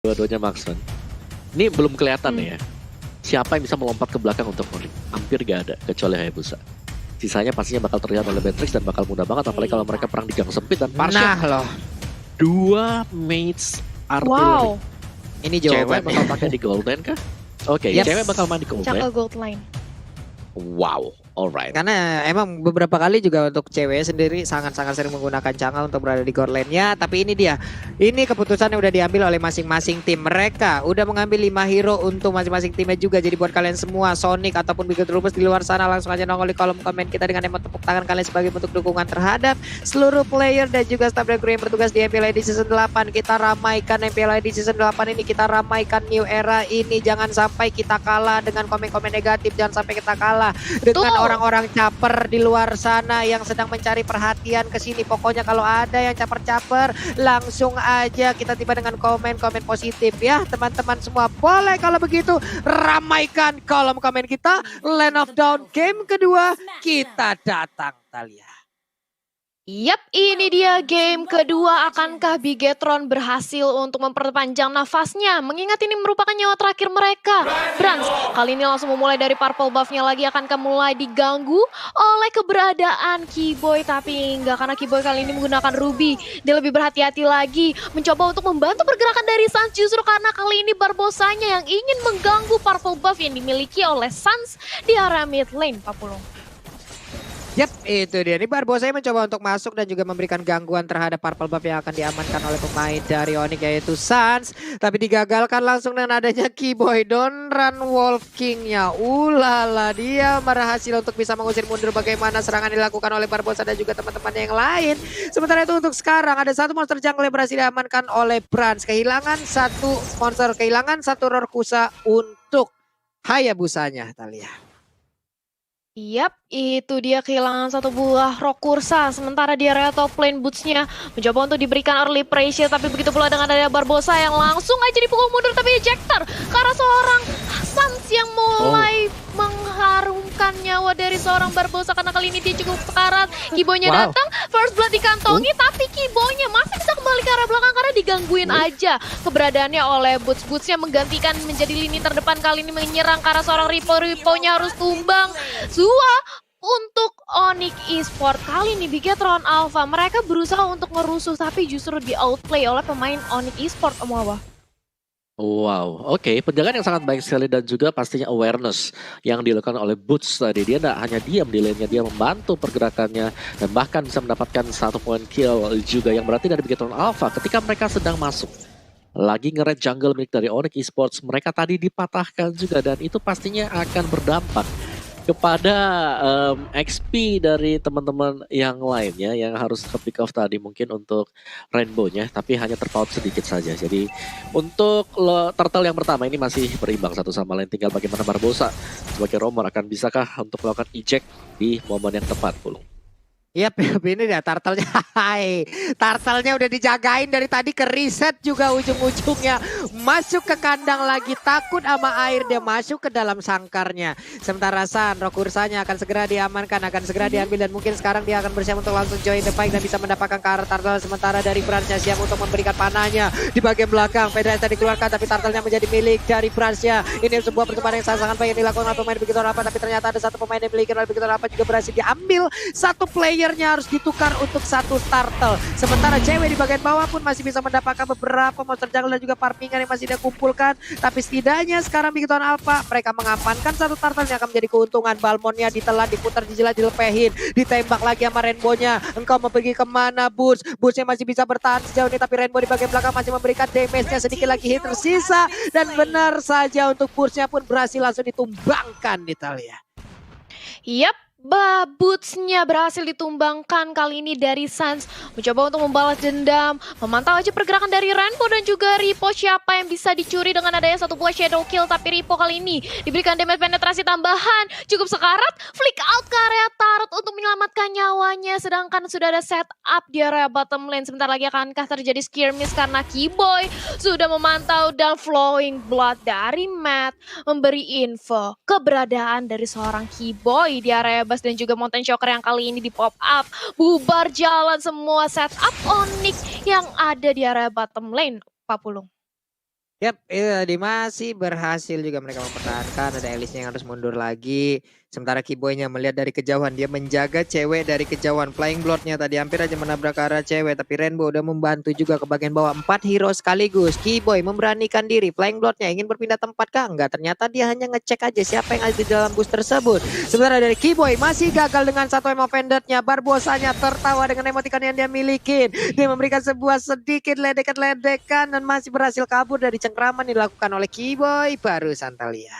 Dua-duanya marksman. Ini belum kelihatan ya. Siapa yang bisa melompat ke belakang untuk Onyx? Hampir gak ada, kecuali Hayabusa. Sisanya pastinya bakal terlihat oleh Matrix dan bakal mudah banget, apalagi kalau mereka perang di gang sempit dan Parsha. Nah loh, Dua mates artillery. Wow. ini Cewek jawaban. bakal pakai di Golden kah? Oke, Yes. cewek bakal main di Golden. Jungle Gold Line. Wow, alright. Karena emang beberapa kali juga untuk cewek sendiri sangat-sangat sering menggunakan jungle untuk berada di core lane-nya. Tapi ini dia, ini keputusannya udah diambil oleh masing-masing tim. Mereka udah mengambil 5 hero untuk masing-masing timnya juga. Jadi buat kalian semua, Sonic ataupun Big Trubus di luar sana, langsung aja nongol di kolom komen kita dengan emot tepuk tangan kalian sebagai bentuk dukungan terhadap seluruh player dan juga staff dan kru yang bertugas di MPL ID Season 8. Kita ramaikan MPL ID Season 8 ini, kita ramaikan New Era ini. Jangan sampai kita kalah dengan komen-komen negatif, jangan sampai kita kalah dengan orang-orang caper di luar sana yang sedang mencari perhatian ke sini. Pokoknya kalau ada yang caper-caper, langsung aja kita tiba dengan komen-komen positif ya teman-teman semua. Boleh kalau begitu ramaikan kolom komen kita. Land of Dawn game kedua kita datang, Talia. Yap, ini dia game kedua. Akankah Bigetron berhasil untuk memperpanjang nafasnya? Mengingat ini merupakan nyawa terakhir mereka. Brans kali ini langsung memulai dari purple buff-nya lagi. Akankah mulai diganggu oleh keberadaan Keyboy? Tapi enggak, karena Keyboy kali ini menggunakan Ruby. Dia lebih berhati-hati lagi. Mencoba untuk membantu pergerakan dari Sans. Justru karena kali ini Barbosanya yang ingin mengganggu purple buff yang dimiliki oleh Sans di area mid lane, Pak Pulung. Yap, itu dia. Ini Barbosa mencoba untuk masuk dan juga memberikan gangguan terhadap purple buff yang akan diamankan oleh pemain dari Onyx yaitu Sans. Tapi digagalkan langsung dengan adanya Keyboy. Don't run Wolf King-nya. Ulala, dia berhasil untuk bisa mengusir mundur bagaimana serangan dilakukan oleh Barbosa dan juga teman-temannya yang lain. Sementara itu untuk sekarang ada satu monster jungle yang berhasil diamankan oleh Brans. Kehilangan satu monster, kehilangan satu Rorkusa untuk Hayabusanya, Talia. Yap, itu dia kehilangan satu buah Rorkusa. Sementara di area top lane boots-nya mencoba untuk diberikan early pressure. Tapi begitu pula dengan adanya Barbosa yang langsung aja dipukul mundur. Tapi ejector karena seorang Sans yang mulai mengharumkan nyawa dari seorang Barbosa. Karena kali ini dia cukup sekarat. Keyboy-nya datang, first blood dikantongi. Tapi Keyboy-nya masih bisa kembali ke arah belakang karena digangguin aja keberadaannya oleh boots-boots-nya. Menggantikan menjadi lini terdepan, kali ini menyerang karena seorang Ripo-nya harus tumbang. Zua untuk Onyx Esport kali ini Bigetron Alpha mereka berusaha untuk ngerusuh tapi justru di outplay oleh pemain Onyx Esport, Om Wawa. Wow, oke, penjagaan yang sangat baik sekali dan juga pastinya awareness yang dilakukan oleh Boots tadi. Dia tidak hanya diam di lane-nya, dia membantu pergerakannya dan bahkan bisa mendapatkan 1 point kill juga yang berarti dari Bigetron Alpha ketika mereka sedang masuk. Lagi nge-red jungle milik dari Onyx Esports, mereka tadi dipatahkan juga dan itu pastinya akan berdampak kepada XP dari teman-teman yang lainnya yang harus ke pick off tadi mungkin untuk Rainbow-nya, tapi hanya terpaut sedikit saja. Jadi untuk turtle yang pertama ini masih berimbang satu sama lain, tinggal bagaimana Barbosa sebagai roamer akan bisakah untuk melakukan eject di momen yang tepat, Pulung. Yap, ini dia turtle-nya. Hai, turtle-nya udah dijagain dari tadi, ke reset juga ujung-ujungnya. Masuk ke kandang lagi, takut sama air, dia masuk ke dalam sangkarnya. Sementara San, Rorkusanya akan segera diamankan, akan segera diambil. Dan mungkin sekarang dia akan bersiap untuk langsung join the fight dan bisa mendapatkan ke arah turtle. Sementara dari Bransnya siap untuk memberikan panahnya di bagian belakang. Federasi dikeluarkan, tapi turtle-nya menjadi milik dari Bransnya. Ini sebuah pertemuan yang sangat baik yang dilakukan oleh pemain Bigetron Alpha. Tapi ternyata ada satu pemain yang dimiliki oleh Bigetron Alpha juga berhasil diambil. Satu playernya harus ditukar untuk satu turtle. Sementara cewek di bagian bawah pun masih bisa mendapatkan beberapa monster jungle dan juga farmingan yang masih dia kumpulkan. Tapi setidaknya sekarang Bigetron Alpha mereka mengamankan satu turtle yang akan menjadi keuntungan. Balmonnya ditelan, diputar, dijilat, dilepehin, ditembak lagi sama Rainbow-nya. Engkau mau pergi kemana, Boots? Boots-nya masih bisa bertahan sejauh ini, tapi Rainbow di bagian belakang masih memberikan damage-nya, sedikit lagi hit tersisa. Dan benar saja untuk Boots-nya pun berhasil langsung ditumbangkan di Talia. Yap, Boots-nya berhasil ditumbangkan kali ini dari Sans. Mencoba untuk membalas dendam. Memantau aja pergerakan dari Rainbow dan juga Ripo. Siapa yang bisa dicuri dengan adanya satu buah shadow kill. Tapi Ripo kali ini diberikan damage penetrasi tambahan. Cukup sekarat. Flick out ke area turret untuk menyelamatkan nyawanya. Sedangkan sudah ada setup di area bottom lane. Sebentar lagi akankah terjadi skirmish karena Keyboy sudah memantau dan flowing blood dari Matt memberi info keberadaan dari seorang Keyboy di area Bas dan juga Mountain Shocker yang kali ini di pop up. Bubar jalan semua setup Onyx yang ada di area bottom lane, Pak Pulung. Yap, itu tadi masih berhasil juga mereka mempertahankan. Ada Elisnya yang harus mundur lagi. Sementara Kiboynya melihat dari kejauhan. Dia menjaga cewek dari kejauhan. Flying Bloodnya tadi hampir aja menabrak ke arah cewek. Tapi Rainbow udah membantu juga ke bagian bawah. 4 hero sekaligus. Kiboy memberanikan diri. Flying Bloodnya ingin berpindah tempat kah? Enggak, ternyata dia hanya ngecek aja siapa yang ada di dalam bus tersebut. Sementara dari Kiboy masih gagal dengan satu emo vendetnya. Barbosanya tertawa dengan emoticon yang dia milikin. Dia memberikan sebuah sedikit ledekan-ledekan dan masih berhasil kabur dari cengkraman yang dilakukan oleh Kiboy barusan Thalia.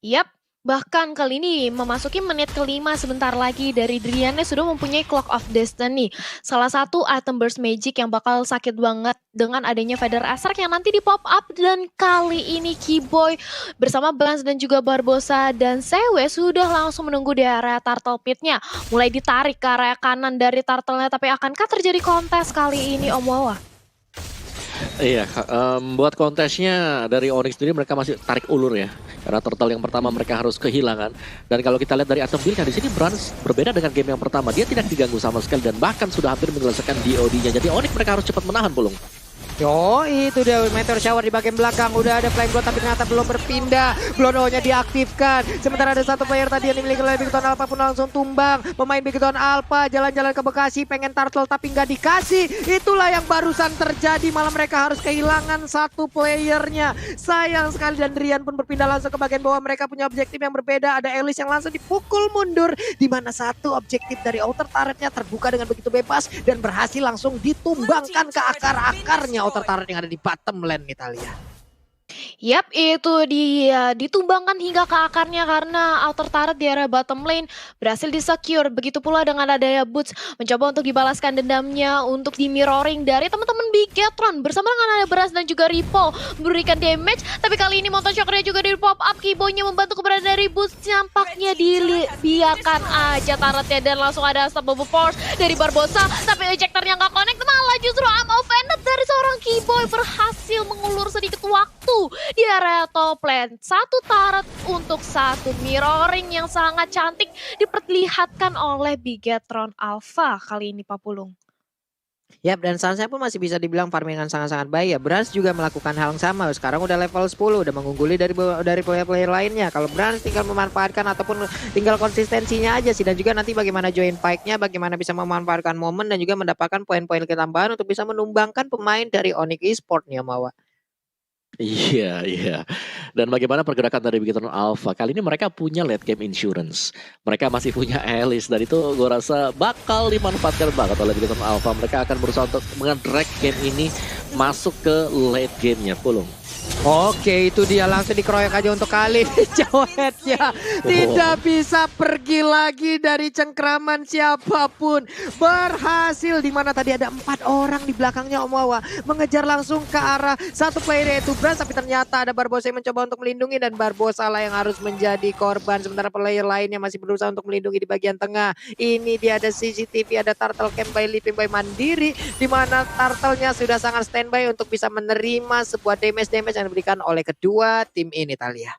Yap, bahkan kali ini memasuki menit kelima sebentar lagi dari Driannya sudah mempunyai Clock of Destiny. Salah satu item burst magic yang bakal sakit banget dengan adanya Feather Asrak yang nanti di pop up. Dan kali ini Kiboy bersama Blans dan juga Barbosa dan Sewe sudah langsung menunggu di area Turtle Pit-nya. Mulai ditarik ke area kanan dari Turtle-nya, tapi akankah terjadi kontes kali ini Om Wawa? Iya, buat kontesnya dari Onyx sendiri mereka masih tarik ulur ya. Karena turtle yang pertama mereka harus kehilangan. Dan kalau kita lihat dari item build-nya di sini Brans berbeda dengan game yang pertama. Dia tidak diganggu sama sekali dan bahkan sudah hampir menyelesaikan DOD-nya. Jadi Onyx mereka harus cepat menahan Pulung. Yo, itu dia Meteor Shower di bagian belakang. Udah ada Flying Blood tapi ternyata belum berpindah. Blodo-nya diaktifkan. Sementara ada satu player tadi yang dimiliki oleh Bigton Alpha pun langsung tumbang. Pemain Bigton Alpha jalan-jalan ke Bekasi pengen turtle tapi nggak dikasih. Itulah yang barusan terjadi. Malah mereka harus kehilangan satu playernya. Sayang sekali dan Rian pun berpindah langsung ke bagian bawah. Mereka punya objektif yang berbeda. Ada Elis yang langsung dipukul mundur. Di mana satu objektif dari outer turretnya terbuka dengan begitu bebas. Dan berhasil langsung ditumbangkan ke akar-akarnya outer turret yang ada di bottom lane Italia. Yap, itu dia ditumbangkan hingga ke akarnya karena outer turret di area bottom lane berhasil disecure. Begitu pula dengan adanya Boots mencoba untuk dibalaskan dendamnya untuk di mirroring dari teman-teman Bigetron bersama dengan ada Beras dan juga Ripo memberikan damage. Tapi kali ini Mountain Shocker juga di pop up. Kiboynya membantu keberadaan dari Boots, nampaknya dibiarkan aja turretnya dan langsung ada Unstoppable Force dari Barbosa. Tapi ejectornya nggak connect, malah justru offended dari seorang Kiboy berhasil mengulur sedikit waktu di area top lane. Satu turret untuk satu mirroring yang sangat cantik diperlihatkan oleh Bigetron Alpha kali ini Pak Pulung. Yap, dan Sansa pun masih bisa dibilang farmingan sangat-sangat baik ya. Brans juga melakukan hal yang sama. Sekarang udah level 10, udah mengungguli dari player-player lainnya. Kalau Brans tinggal memanfaatkan ataupun tinggal konsistensinya aja sih. Dan juga nanti bagaimana join fight-nya, bagaimana bisa memanfaatkan momen dan juga mendapatkan poin-poin ketambahan untuk bisa menumbangkan pemain dari Onyx Esports nih Mawa. Iya, iya. Dan bagaimana pergerakan dari Bigetron Alpha? Kali ini mereka punya late game insurance. Mereka masih punya Alice dan itu gue rasa bakal dimanfaatkan banget oleh Bigetron Alpha. Mereka akan berusaha untuk nge-drag game ini masuk ke late game-nya, Pulung. Oke, itu dia langsung dikeroyok aja untuk kali Jawetnya tidak bisa pergi lagi dari cengkraman siapapun. Berhasil di mana tadi ada 4 orang di belakangnya Om Wawa mengejar langsung ke arah satu player yaitu Brans, tapi ternyata ada Barbosa yang mencoba untuk melindungi dan Barbosa lah yang harus menjadi korban. Sementara player lainnya masih berusaha untuk melindungi di bagian tengah. Ini dia ada CCTV, ada Turtle Camp by Living by Mandiri di mana Turtle-nya sudah sangat standby untuk bisa menerima sebuah damage yang diberikan oleh kedua tim ini Thalia.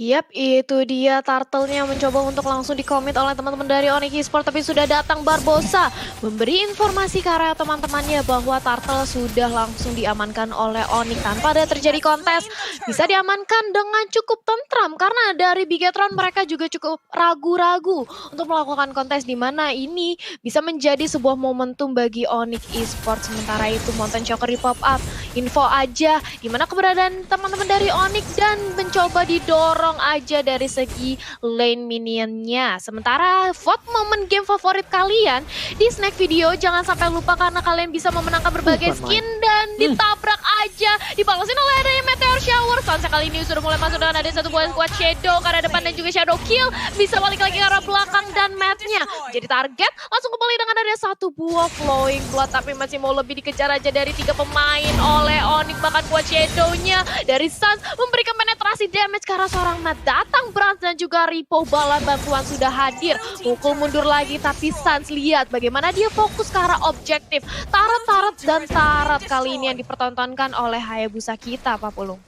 Yap, itu dia Turtle-nya mencoba untuk langsung dikomit oleh teman-teman dari Onyx Esports, tapi sudah datang Barbosa memberi informasi ke arah teman-temannya bahwa Turtle sudah langsung diamankan oleh Onyx tanpa ada terjadi kontes. Bisa diamankan dengan cukup tentram karena dari Bigetron mereka juga cukup ragu-ragu untuk melakukan kontes di mana ini bisa menjadi sebuah momentum bagi Onyx Esports. Sementara itu Mountain Shocker di pop up, info aja di mana keberadaan teman-teman dari Onyx dan mencoba didorong aja dari segi lane minionnya. Sementara vote momen game favorit kalian di snack video, jangan sampai lupa karena kalian bisa memenangkan berbagai skin dan ditabrak aja dibalasin oleh adanya Meteor Shower. Sansa kali ini sudah mulai masuk dengan ada satu buah squad Shadow ke arah depan dan juga Shadow Kill bisa balik lagi ke arah belakang dan matnya jadi target langsung kembali dengan ada satu buah Flowing Blood, tapi masih mau lebih dikejar aja dari 3 pemain oleh Onyx. Bahkan kuat Shadow-nya dari Sans memberikan penetrasi damage ke arah seorang Matt. Datang Brans dan juga Ripo, bala bantuan sudah hadir. Pukul mundur lagi tapi Sans lihat bagaimana dia fokus ke arah objektif. Tarat dan tarat kali ini yang dipertontonkan oleh Hayabusa kita Pak Pulung.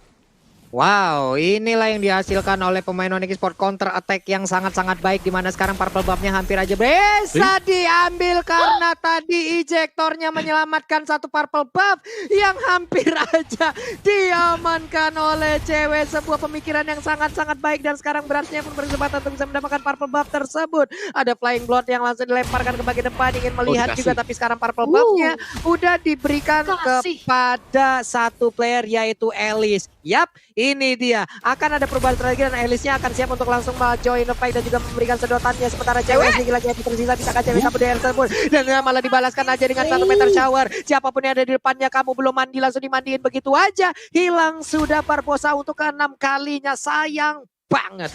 Wow, inilah yang dihasilkan oleh pemain Onyx Sport, counter attack yang sangat-sangat baik, di mana sekarang Purple Buff-nya hampir aja bisa diambil karena tadi ejektornya menyelamatkan satu Purple Buff yang hampir aja diamankan oleh cewek. Sebuah pemikiran yang sangat-sangat baik dan sekarang berasnya pun berkesempatan untuk bisa mendapatkan Purple Buff tersebut. Ada Flying Blood yang langsung dilemparkan ke bagian depan, ingin melihat juga, tapi sekarang Purple Buff-nya udah diberikan kepada satu player yaitu Elis. Yap, ini dia. Akan ada perubahan strategi dan Elisnya akan siap untuk langsung join the fight dan juga memberikan sedotannya. Sementara cewek sedikit lagi yang tersisa, bisakah cewek kabur dari tersebut dan malah dibalaskan aja dengan 1 meter shower. Siapapun yang ada di depannya, kamu belum mandi, langsung dimandiin begitu aja. Hilang sudah Barbosa untuk ke-6 kalinya, sayang banget.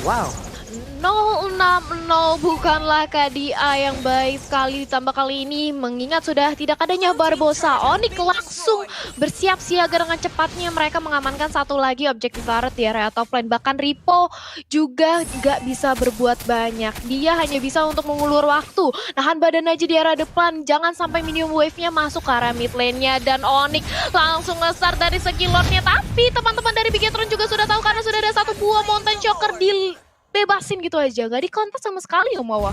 Wow. 060 bukanlah KDA yang baik sekali, ditambah kali ini mengingat sudah tidak adanya Barbosa. Onyx langsung bersiap siaga dengan cepatnya, mereka mengamankan satu lagi objektif turret di area top lane. Bahkan Ripo juga gak bisa berbuat banyak, dia hanya bisa untuk mengulur waktu, nahan badan aja di area depan, jangan sampai minion wave-nya masuk ke arah mid lane-nya. Dan Onyx langsung nge-start dari segi lord-nya, tapi teman-teman dari Bigetron juga sudah tahu karena sudah ada satu buah Mountain Choker bebasin gitu aja, gak dikontak sama sekali Om Wawa.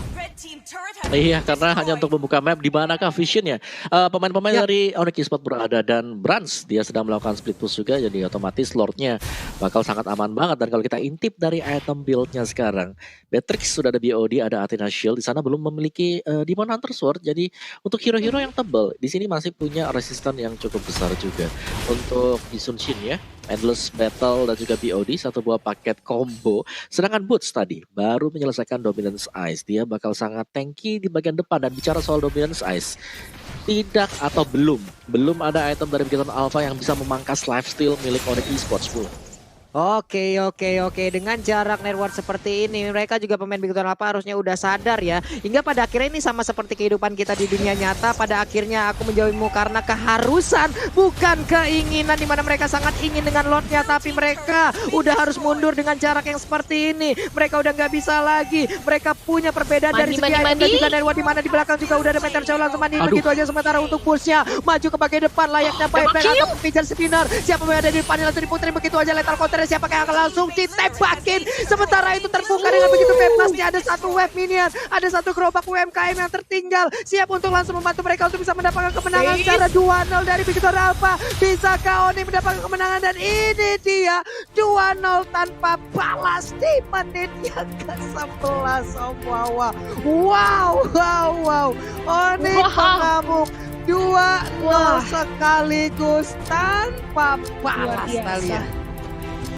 Iya, karena hanya untuk membuka map di manakah visionnya. Pemain-pemain dari Onyx Sport berada dan Brans dia sedang melakukan split push juga, jadi otomatis lordnya bakal sangat aman banget. Dan kalau kita intip dari item build-nya sekarang, Beatrix sudah ada BOD, ada Athena Shield, di sana belum memiliki Demon Hunter Sword. Jadi untuk hero-hero yang tebal, di sini masih punya resisten yang cukup besar juga. Untuk Isun Shin ya, Endless Battle dan juga BOD, satu buah paket combo. Sedangkan Boots tadi baru menyelesaikan Dominance Ice. Dia bakal sangat tanky di bagian depan. Dan bicara soal Dominance Ice, tidak atau belum ada item dari Bigetron Alpha yang bisa memangkas lifesteal milik Onyx Esports pula. Oke. Dengan jarak network seperti ini, mereka juga pemain Bigetron Alpha harusnya udah sadar ya. Hingga pada akhirnya ini sama seperti kehidupan kita di dunia nyata. Pada akhirnya aku menjauhimu karena keharusan, bukan keinginan, dimana mereka sangat ingin dengan lordnya, tapi mereka udah harus mundur dengan jarak yang seperti ini. Mereka udah nggak bisa lagi. Mereka punya perbedaan dari segi item dan juga network, dimana di belakang juga udah ada meter jauh langsung mandi. Begitu aja. Sementara untuk pushnya maju ke bagian depan layaknya Piper atau Pigeon Spinner. Siapa yang ada di depan langsung diputerin begitu aja. Lethal counter siapa yang akan langsung ditembakin. Sementara itu terbuka dengan begitu bebasnya, ada satu wave minion, ada satu gerobak UMKM yang tertinggal, siap untuk langsung membantu mereka untuk bisa mendapatkan kemenangan secara 2-0 dari Bigetron Alpha. Bisakah Onyx mendapatkan kemenangan? Dan ini dia 2-0 tanpa balas di menit yang ke-11. Wow. Onyx mengamuk 2-0 sekaligus tanpa balas kalian.